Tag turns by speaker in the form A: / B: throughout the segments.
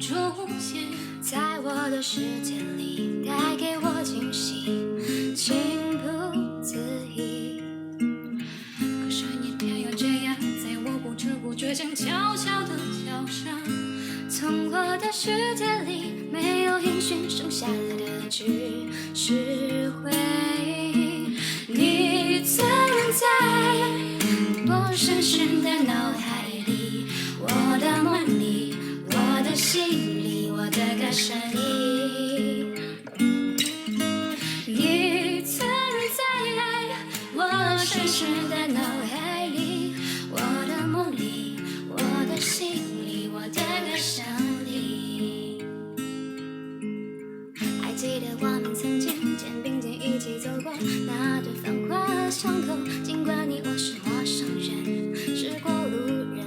A: 出现
B: 在我的世界里，带给我惊喜，情不自已。
A: 可是你偏要这样，在我不知不觉间悄悄地跳上。
B: 从我的世界里，没有音讯，剩下的只是回忆。你存在我深深的脑海里，我的梦里，我的心里，我的歌声里。你存在我深深的脑海里，我的梦里，我的心里，我的歌声里。还记得我们曾经肩并肩一起走过那段繁华巷口，尽管你我是陌生人，是过路人，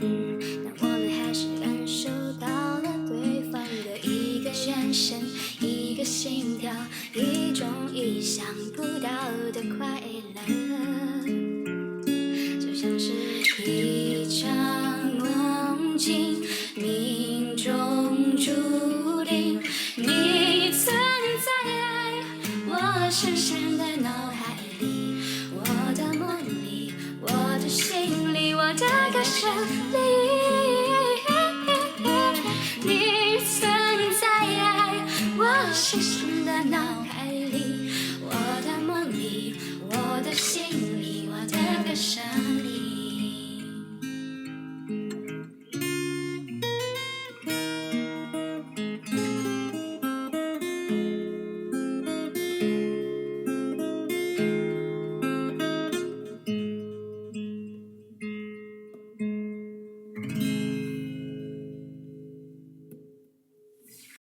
B: 但我们还是感受到了对方的一个眼神，一个心跳，一种意想不到的快乐，就像是一场梦境，命中注定。你存在我深深的脑海里，我的梦里，我的心里，我的歌声里。